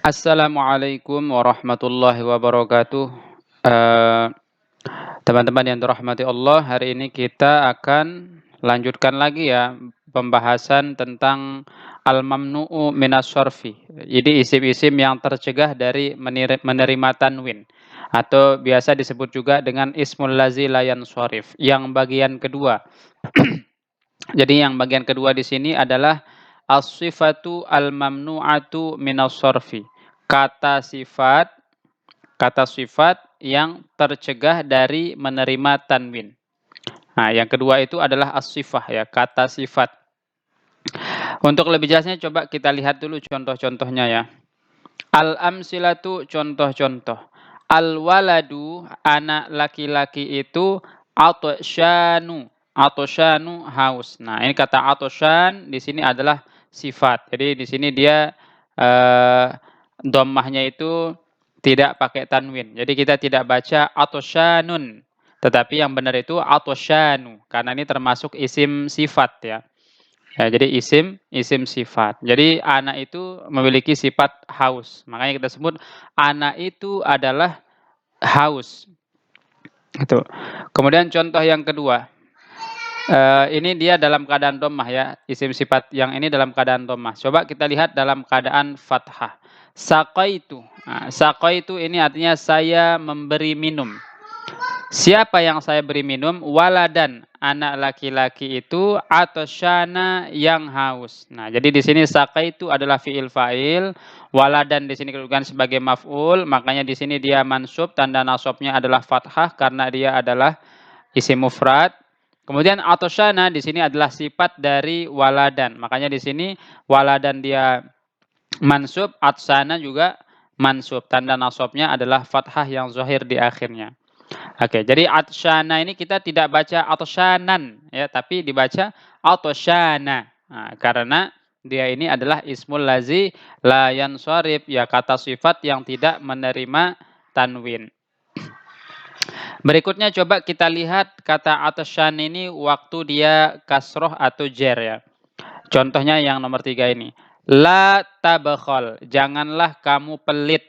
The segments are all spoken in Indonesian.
Assalamualaikum warahmatullahi wabarakatuh. Eee, Teman-teman yang dirahmati Allah, hari ini kita akan lanjutkan lagi ya pembahasan tentang al-mamnu'u minas sharfi. Jadi isim-isim yang tercegah dari menerima tanwin atau biasa disebut juga dengan ismul lazi la yansharif. Yang bagian kedua. Jadi yang bagian kedua di sini adalah as-sifatu al-mamnu'atu minas sharfi. Kata sifat Kata sifat yang tercegah dari menerima tanwin. Nah, yang kedua itu adalah as-sifah ya, kata sifat. Untuk lebih jelasnya coba kita lihat dulu contoh-contohnya ya. Al-amsilatu contoh-contoh. Al-waladu anak laki-laki itu atsyanu. Atsyanu haus. Nah, ini kata atsyan di sini adalah sifat. Jadi di sini dia dhammahnya itu tidak pakai tanwin. Jadi kita tidak baca atsyanun. Tetapi yang benar itu atsyanu karena ini termasuk isim sifat ya. Ya, jadi isim sifat. Jadi anak itu memiliki sifat haus. Makanya kita sebut anak itu adalah haus. Itu. Kemudian contoh yang kedua. Ini dia dalam keadaan dhammah ya. Isim sifat yang ini dalam keadaan dhammah. Coba kita lihat dalam keadaan fathah. Saqaitu. Nah, saqaitu ini artinya saya memberi minum. Siapa yang saya beri minum? Waladan, anak laki-laki itu, atau syana yang haus. Nah, jadi di sini saka itu adalah fiil fa'il, waladan di sini kedudukan sebagai maf'ul, makanya di sini dia mansub, tanda nasabnya adalah fathah karena dia adalah isim mufrad. Kemudian atau syana di sini adalah sifat dari waladan. Makanya di sini waladan dia mansub, atsana juga mansub. Tanda nasabnya adalah fathah yang zahir di akhirnya. Oke, jadi atsyana ini kita tidak baca atsyanan ya, tapi dibaca atsyana. Nah, karena dia ini adalah ismul lazi la yansharif ya, kata sifat yang tidak menerima tanwin. Berikutnya coba kita lihat kata atsyan ini waktu dia kasroh atau jer ya. Contohnya yang nomor 3 ini. La tabakhal, janganlah kamu pelit.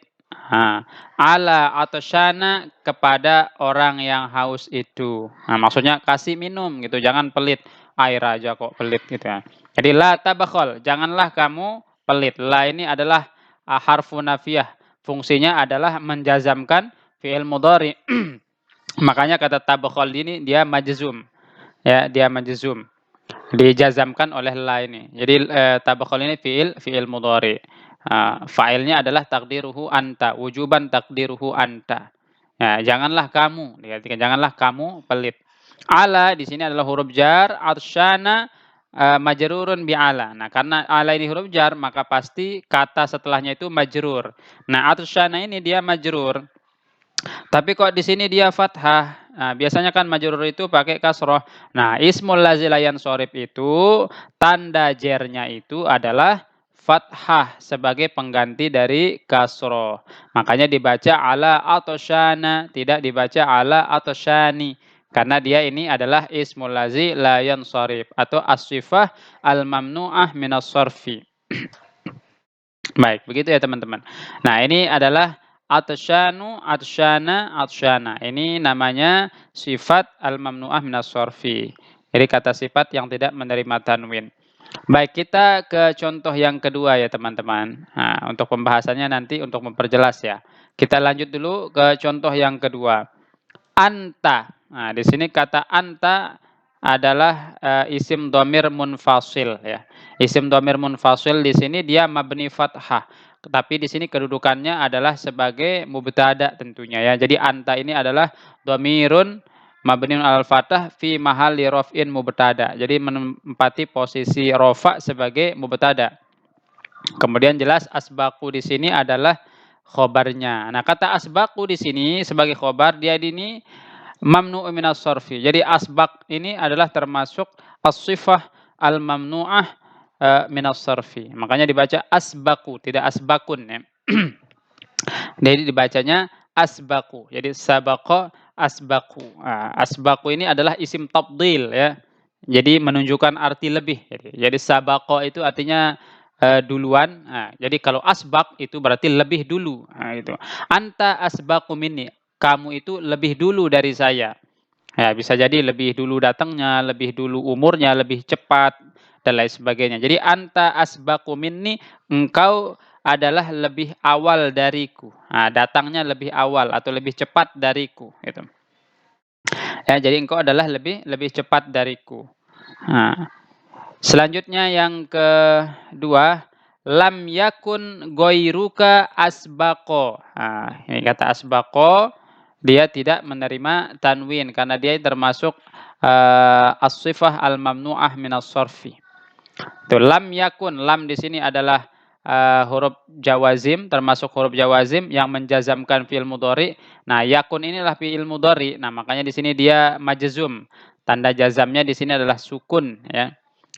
Ala atsyana kepada orang yang haus itu. Nah, maksudnya kasih minum gitu, jangan pelit. Air aja kok pelit gitu ya. Jadi la tabakhal, janganlah kamu pelit. La ini adalah harfu nafiyah. Fungsinya adalah menjazamkan fi'il mudhari. Makanya kata tabakhal ini dia majzum. Ya, dia majzum. Dijazamkan oleh la ini. Jadi tabakhal ini fi'il mudhari. Fa'ilnya adalah takdiruhu anta, wujuban takdiruhu anta. Ya, janganlah kamu, dikatakan janganlah kamu pelit. Ala di sini adalah huruf jar, atsyana majrurun bi ala. Nah, karena ala ini huruf jar, maka pasti kata setelahnya itu majrur. Nah, atsyana ini dia majrur. Tapi kok di sini dia fathah. Nah, biasanya kan majrur itu pakai kasroh. Nah, ismul lazi la yansharif itu tanda jernya itu adalah fathah sebagai pengganti dari kasroh. Makanya dibaca ala atau syana, tidak dibaca ala atau syani. Karena dia ini adalah ismul lazi la yansharif atau as-sifah al-mamnu'ah minas sarfi. Baik, begitu ya teman-teman. Nah, ini adalah atsyanu, atsyana, atsyana. Ini namanya sifat al-mamnu'ah minas sharfi. Jadi kata sifat yang tidak menerima tanwin. Baik, kita ke contoh yang kedua ya teman-teman. Nah, untuk pembahasannya nanti untuk memperjelas ya. Kita lanjut dulu ke contoh yang kedua. Anta. Nah, di sini kata anta adalah isim dhamir munfasil ya. Isim dhamir munfasil di sini dia mabni fathah. Tapi di sini kedudukannya adalah sebagai mubtada tentunya ya. Jadi anta ini adalah dhamirun mabniun alal fathah fi mahalli raf'in mubtada. Jadi menempati posisi rafa sebagai mubtada. Kemudian jelas asbaqu di sini adalah khobarnya. Nah, kata asbaqu di sini sebagai khobar dia ini mamnu'u minas sharfi. Jadi asbaq ini adalah termasuk as-sifah al-mamnu'ah minas sharfi. Makanya dibaca asbaqu, tidak asbakun ya. Jadi dibacanya asbaqu. Jadi sabaqa asbaqu. Nah, asbaqu ini adalah isim tabdil ya. Jadi menunjukkan arti lebih. Jadi sabaqa itu artinya duluan. Nah, jadi kalau asbaq itu berarti lebih dulu. Nah, itu. Anta asbaqu minni. Kamu itu lebih dulu dari saya. Ya, bisa jadi lebih dulu datangnya, lebih dulu umurnya, lebih cepat dan lain sebagainya. Jadi anta asbaqu minni, engkau adalah lebih awal dariku. Nah, datangnya lebih awal atau lebih cepat dariku, gitu. Ya, jadi engkau adalah lebih lebih cepat dariku. Nah, selanjutnya yang kedua, lam yakun goiruka asbaqo. Nah, ini kata asbaqo, dia tidak menerima tanwin karena dia termasuk as-sifah al-mamnu'ah minas sorfi. Itu lam yakun, lam di sini adalah huruf jawazim, termasuk huruf jawazim yang menjazamkan fi'il mudhari. Nah, yakun inilah fi'il mudhari. Nah, makanya di sini dia majzum. Tanda jazamnya di sini adalah sukun, ya.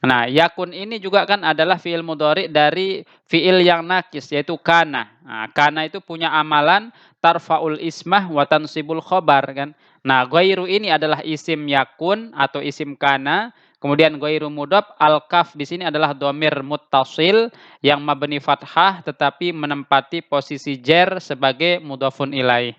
Nah, yakun ini juga kan adalah fi'il mudhari dari fi'il yang nakis, yaitu kana. Nah, kana itu punya amalan tarfaul ismah wa tansibul khobar, kan. Nah, ghairu ini adalah isim yakun atau isim kana. Kemudian ghairu mudhaf, al-kaf di sini adalah dhamir muttasil yang mabni fathah tetapi menempati posisi jar sebagai mudhafun ilaih.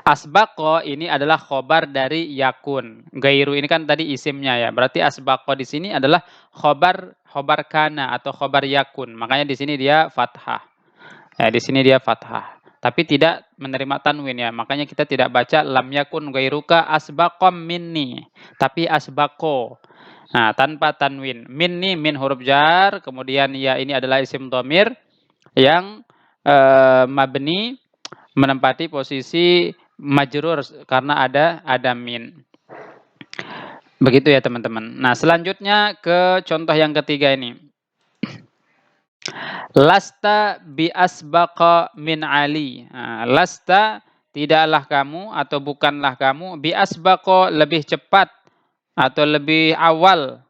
Asbaqo ini adalah khobar dari yakun. Gairu ini kan tadi isimnya ya. Berarti asbaqo di sini adalah khobar kana atau khobar yakun. Makanya di sini dia fathah. Ya, di sini dia fathah. Tapi tidak menerima tanwin ya. Makanya kita tidak baca lam yakun gairuka asbaqom minni. Tapi asbaqo. Nah, tanpa tanwin. Minni min huruf jar. Kemudian ya ini adalah isim dhamir yang mabni menempati posisi majrur karena ada min. Begitu ya teman-teman. Nah, selanjutnya ke contoh yang ketiga ini. Lasta bi asbaqa min Ali. Nah, lasta tidaklah kamu atau bukanlah kamu bi asbaqa lebih cepat atau lebih awal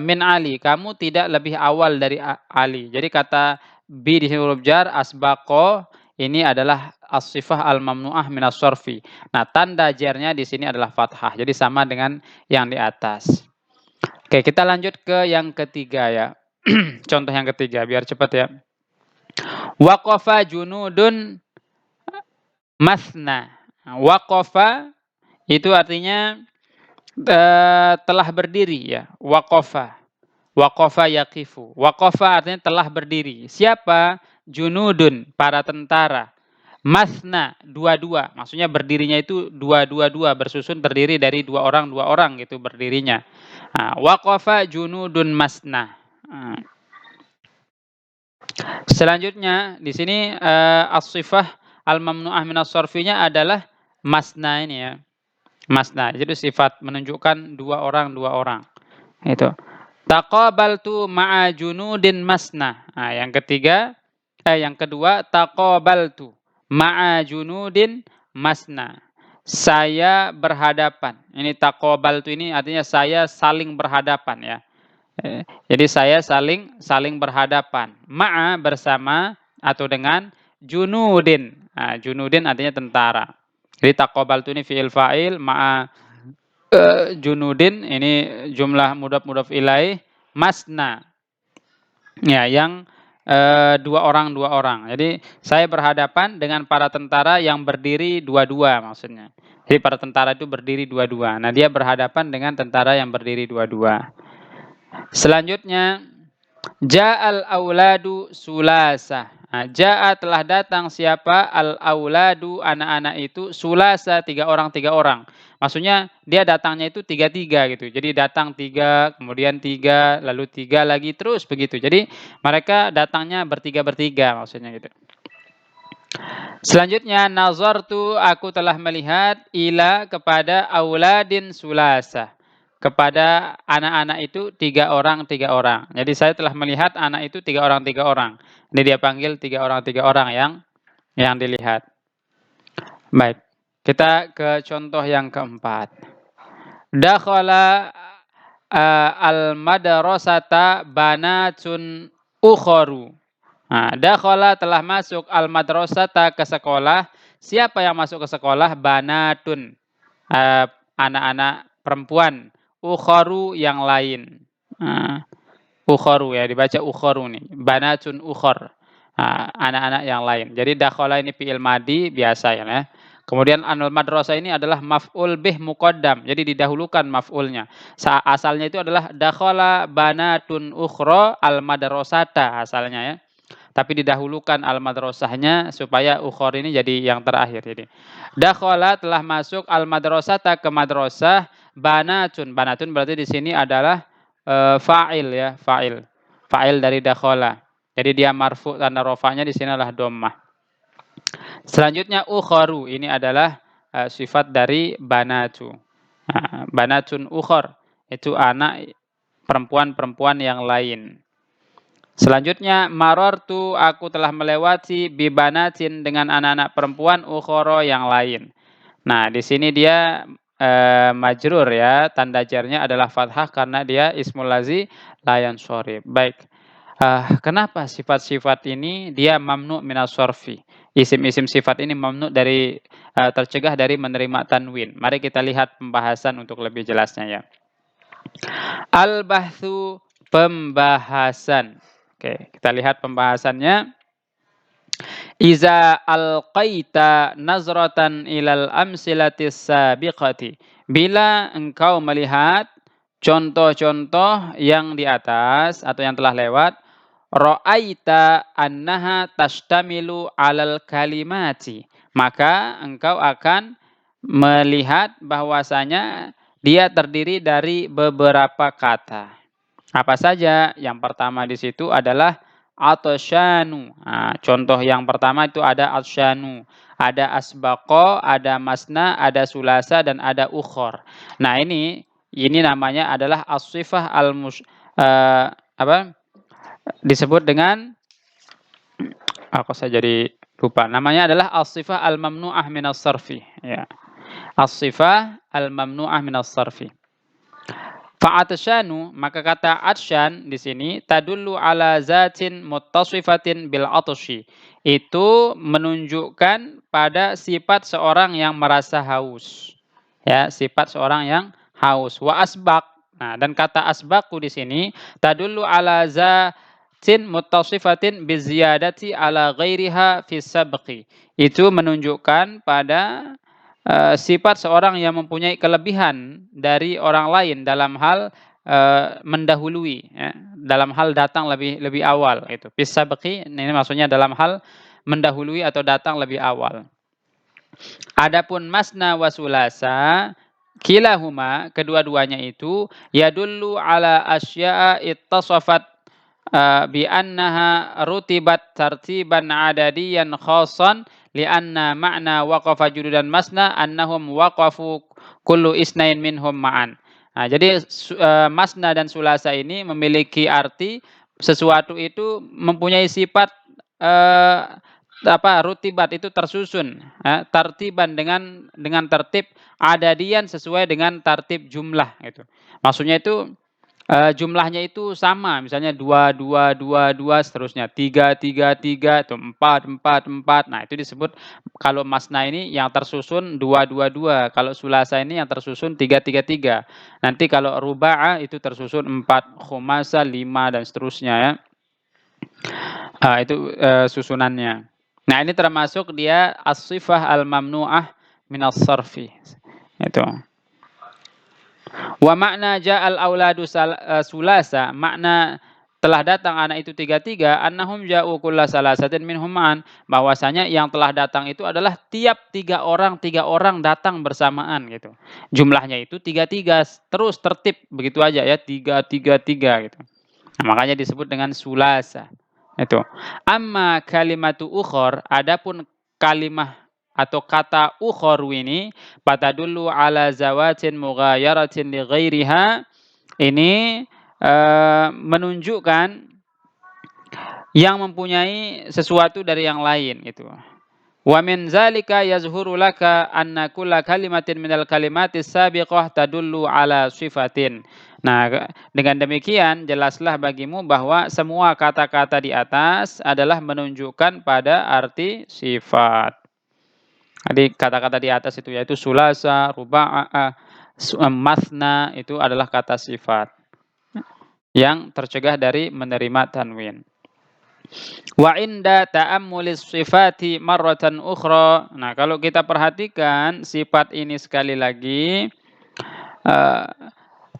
min Ali. Kamu tidak lebih awal dari Ali. Jadi kata bi di huruf jar asbaqa ini adalah as-sifah al-mamnu'ah min as-sorfi. Nah, tanda jarnya di sini adalah fathah. Jadi sama dengan yang di atas. Oke, kita lanjut ke yang ketiga ya. Contoh yang ketiga, biar cepat ya. Waqafa junudun masna. Waqafa itu artinya telah berdiri ya. Waqafa. Waqafa yaqifu. Waqafa artinya telah berdiri. Siapa? Junudun, para tentara. Masna, dua-dua. Maksudnya berdirinya itu dua-dua bersusun terdiri dari dua orang gitu berdirinya. Nah, waqafa junudun masna. Nah. Selanjutnya di sini as-sifah al-mamnu'ah minas sorfinya adalah masna ini ya. Masna. Jadi sifat menunjukkan dua orang. Itu. Taqabaltu ma'a junudin masna. Nah, yang kedua taqabaltu ma'a junudin masna. Saya berhadapan. Ini taqabaltu ini artinya saya saling berhadapan ya. Jadi saya saling berhadapan. Ma'a bersama atau dengan junudin. Nah, junudin artinya tentara. Jadi taqabaltu ini fi'il fa'il, ma'a junudin ini jumlah mudhaf ilaih, masna. Ya, yang dua orang. Jadi saya berhadapan dengan para tentara yang berdiri dua-dua maksudnya. Jadi para tentara itu berdiri dua-dua. Nah, dia berhadapan dengan tentara yang berdiri dua-dua. Selanjutnya, ja'al auladu sulasa. Nah, ja'a telah datang siapa? Al auladu, anak-anak itu, sulasa, tiga orang. Maksudnya dia datangnya itu tiga gitu. Jadi datang tiga, kemudian tiga, lalu tiga lagi, terus begitu. Jadi mereka datangnya bertiga maksudnya gitu. Selanjutnya, nazartu, aku telah melihat ila kepada auladin sulasa. Kepada anak-anak itu tiga orang. Jadi saya telah melihat anak itu tiga orang. Ini dia panggil tiga orang yang dilihat. Baik, kita ke contoh yang keempat. Dakhala al-madrasata banatun ukharu. Nah, dakhala telah masuk al-madrasata ke sekolah. Siapa yang masuk ke sekolah? Banatun, anak-anak perempuan. Ukharu yang lain. ukhoru ya, dibaca ukhoru nih, banatun ukhor. Anak-anak yang lain. Jadi dakhala ini fi'il madi biasa ya. Kemudian al-madrasah ini adalah maf'ul bih muqaddam. Jadi didahulukan maf'ulnya. Asalnya itu adalah dakhala banatun ukhra al-madrasata asalnya ya. Tapi didahulukan al-madrasahnya supaya ukhor ini jadi yang terakhir. Jadi dakhala telah masuk al-madrasata ke madrasah banatun. Banatun berarti di sini adalah fa'il ya, fa'il. Fa'il dari dakhala. Jadi dia marfu tanda rafa'nya di sini adalah dhammah. Selanjutnya ukharu ini adalah sifat dari banatu. Banatun ukhor itu anak perempuan-perempuan yang lain. Selanjutnya marartu aku telah melewati bibanatin dengan anak-anak perempuan ukhoro yang lain. Nah, di sini dia majrur ya, tanda jarnya adalah fathah karena dia ismul lazi la yansharif. Baik. Kenapa sifat-sifat ini dia mamnu minas sorfi? Isim-isim sifat ini mamnu dari tercegah dari menerima tanwin. Mari kita lihat pembahasan untuk lebih jelasnya ya. Al-bahthu pembahasan. Oke, kita lihat pembahasannya. Iza alqaita nazratan ilal amsilatis sabiqati. Bila engkau melihat contoh-contoh yang di atas atau yang telah lewat, ra'aita annaha tashtamilu alal kalimati. Maka engkau akan melihat bahwasanya dia terdiri dari beberapa kata. Apa saja? Yang pertama di situ adalah atasyanu. Contoh yang pertama itu ada atsyanu, ada asbaqo, ada masna, ada sulasa dan ada ukhor. Nah, ini namanya adalah as-sifah disebut dengan aku saya jadi lupa. Namanya adalah as-sifah al-mamnu'ah minas sarfi, ya. As-sifah al-mamnu'ah minas sarfi. Fa'atsyanu, maka kata atsyan di sini tadullu ala zatin muttasifatin bil atsyi. Itu menunjukkan pada sifat seorang yang merasa haus. Ya, sifat seorang yang haus. Wa asbaq. Nah, dan kata asbaqu di sini tadullu ala zatin muttasifatin bi ziyadati ala ghairiha fi sabqi. Itu menunjukkan pada sifat seorang yang mempunyai kelebihan dari orang lain dalam hal mendahului, ya, dalam hal datang lebih awal itu. Bisabqi ini maksudnya dalam hal mendahului atau datang lebih awal. Adapun masna wa sulasa kilahuma kedua-duanya itu yadullu ala asya'a ittasafat bi annaha rutibat tartiban adadiyan khassan li'anna ma'na waqafa jududan masna annahum waqafu kullu isnain minhum ma'an. Nah, jadi masna dan sulasa ini memiliki arti sesuatu itu mempunyai sifat rutibat itu tersusun, tartiban dengan tertib adadian sesuai dengan tertib jumlah gitu. Maksudnya itu jumlahnya itu sama, misalnya 2, 2, 2, 2, seterusnya 3, 3, 3, itu 4, 4, 4. Nah, itu disebut kalau masna ini yang tersusun 2, 2, 2. Kalau sulasa ini yang tersusun 3, 3, 3. Nanti kalau ruba'a itu tersusun 4, khumasa 5 dan seterusnya ya. Itu susunannya. Nah, ini termasuk dia as-sifah al-mamnu'ah minas sarfi. Itu. Wa makna ja'al auladu sulasa, makna telah datang anak itu 3 annahum ja'u kulla salasatin minhum ma'an, bahwasanya yang telah datang itu adalah tiap 3 orang datang bersamaan gitu. Jumlahnya itu 3 terus tertib begitu aja ya, 3 gitu. Nah, makanya disebut dengan sulasa. Itu. Amma kalimatu ukhor, adapun kalimah atau kata ukhoru ini patadullu ala zawatin mughayaratin li ghairiha, ini menunjukkan yang mempunyai sesuatu dari yang lain itu. Wa min zalika yazhuru laka anna kulla kalimatin minal kalimatis sabiqah tadullu ala sifatin. Nah, dengan demikian jelaslah bagimu bahwa semua kata-kata di atas adalah menunjukkan pada arti sifat. Jadi kata-kata di atas itu yaitu sulasa, ruba'a, masna itu adalah kata sifat. yang tercegah dari menerima tanwin. Wa inda ta'ammulis sifati marratan ukhra. Nah, kalau kita perhatikan sifat ini sekali lagi, eee,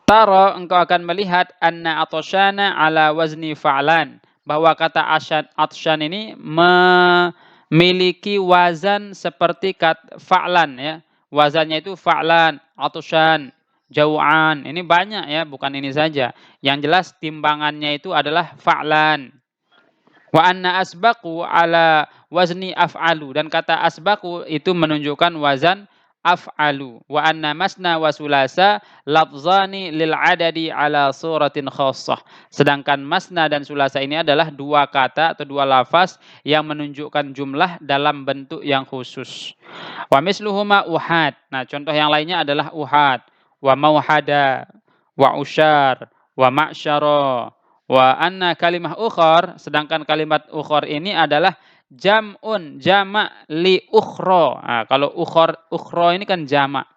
tara engkau akan melihat anna atsyana ala wazni fa'lan, bahwa kata atsyan ini memiliki wazan seperti fa'lan ya. Wazannya itu fa'lan, atsyan, jau'an. Ini banyak ya, bukan ini saja. Yang jelas timbangannya itu adalah fa'lan. Wa anna asbaqu ala wazni af'alu, dan kata asbaqu itu menunjukkan wazan af'alu. Wa anna masna wa sulasa lafzani lil adadi ala suratin khassah. Sedangkan masna dan sulasa ini adalah dua kata atau dua lafaz yang menunjukkan jumlah dalam bentuk yang khusus. Wa misluhuma uhad. Nah, contoh yang lainnya adalah uhad, wa mauhada, wa usyar, wa ma'syara. Wa anna kalimah ukhor, sedangkan kalimat ukhor ini adalah jam'un, jamak li ukhro. Nah, kalau ukhro ini kan jamak.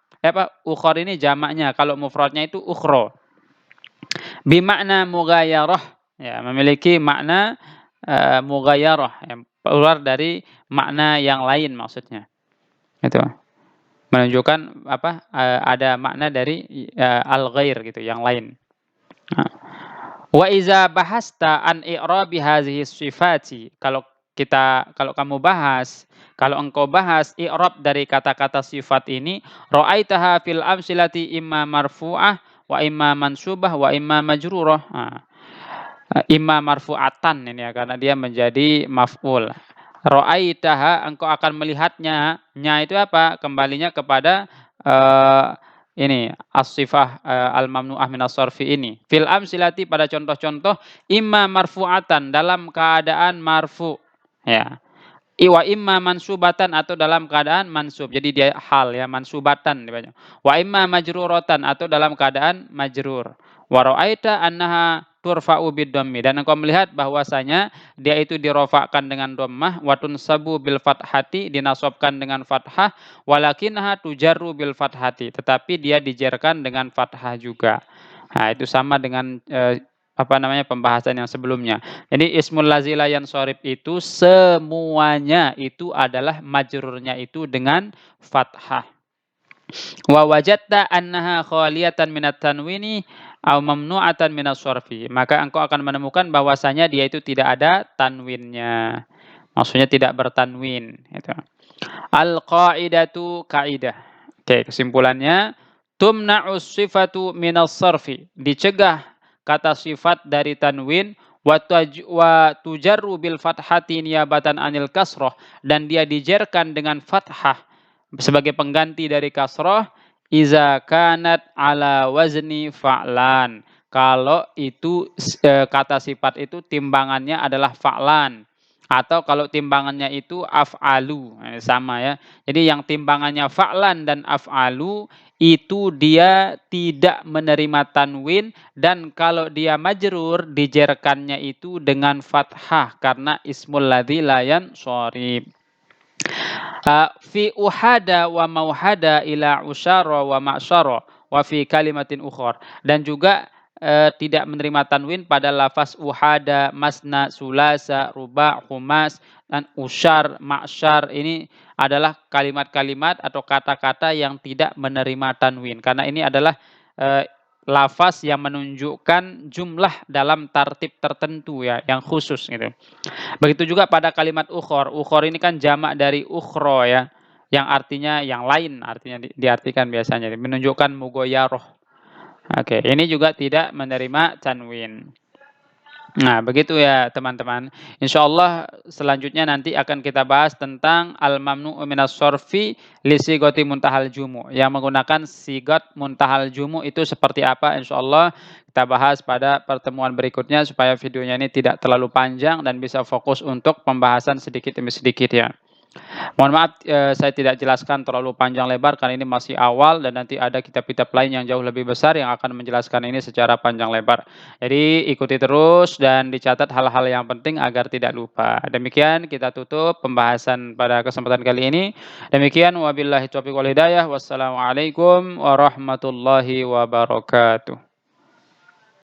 Ukhor ini jamaknya, kalau mufradnya itu ukhro. Bimakna mughayarah, ya, memiliki makna mughayarah, yang keluar dari makna yang lain maksudnya. Itu. Menunjukkan ada makna dari al-ghair gitu, yang lain. Nah. Wa iza bahasta an i'rabi hadhihi sifati, kalau engkau bahas i'rab dari kata-kata sifat ini, ra'aitaha fil amsilati imma marfu'ah wa imma mansubah wa imma majrurah. Imma marfu'atan ini ya, karena dia menjadi maf'ul. Ra'aitaha, engkau akan melihatnya. Nya itu apa? Kembalinya kepada ini as-sifah al-mamnu'ah minas sarfi ini. Fil amsilati, pada contoh-contoh, imma marfu'atan, dalam keadaan marfu, ya. Wa imma mansubatan, atau dalam keadaan mansub. Jadi dia hal ya, mansubatan dibaca. Wa imma majruratan, atau dalam keadaan majrur. Wa ra'aita annaha turfa'u bid-dhammi, dan engkau melihat bahwasanya dia itu dirofakkan dengan dhammah, wa tunsabu bil fathati, dinasobkan dengan fathah, walakinnaha tujarru bil fathati, tetapi dia dijerkan dengan fathah juga. Nah, itu sama dengan pembahasan yang sebelumnya. Jadi ismul lazi la yansharif itu semuanya itu adalah majrurnya itu dengan fathah. Wa wajadta annaha khaliyatan minat tanwini aw mamnu'atan minas sarfi, maka engkau akan menemukan bahwasanya dia itu tidak ada tanwinnya. Maksudnya tidak bertanwin gitu. Al-qaidatu, kaidah. Oke, kesimpulannya, tumna'us sifatu minas sarfi, dicegah kata sifat dari tanwin, wa tujarru bil fathati niyabatan anil kasrah, dan dia dijerkan dengan fathah sebagai pengganti dari kasrah, iza kanat ala wazni fa'lan, kalau itu kata sifat itu timbangannya adalah fa'lan, atau kalau timbangannya itu af'alu, sama ya. Jadi yang timbangannya fa'lan dan af'alu itu dia tidak menerima tanwin, dan kalau dia majrur dijerkannya itu dengan fathah karena ismul ladzi la yansharif. Fi uhada wa mauhada ila usyara wa ma'syara wa fi kalimatin ukhor, dan juga tidak menerima tanwin pada lafaz uhada, masna, sulasa, ruba, khumas, dan usyar, ma'syar. Ini adalah kalimat-kalimat atau kata-kata yang tidak menerima tanwin, karena ini adalah lafaz yang menunjukkan jumlah dalam tartib tertentu ya, yang khusus gitu. Begitu juga pada kalimat ukhor. Ukhor ini kan jamak dari ukhro ya, yang artinya yang lain, artinya diartikan biasanya, menunjukkan mugoyaroh. Oke, ini juga tidak menerima tanwin. Nah, begitu ya teman-teman. Insyaallah selanjutnya nanti akan kita bahas tentang al-mamnu'u minas sarfi li sigati muntahal jumu. Yang menggunakan sigat muntahal jumu itu seperti apa, insyaallah kita bahas pada pertemuan berikutnya supaya videonya ini tidak terlalu panjang dan bisa fokus untuk pembahasan sedikit demi sedikit ya. Mohon maaf saya tidak jelaskan terlalu panjang lebar karena ini masih awal, dan nanti ada kitab-kitab lain yang jauh lebih besar yang akan menjelaskan ini secara panjang lebar. Jadi ikuti terus dan dicatat hal-hal yang penting agar tidak lupa. Demikian kita tutup pembahasan pada kesempatan kali ini. Demikian, wabillahi taufiq wal hidayah. Wassalamualaikum warahmatullahi wabarakatuh.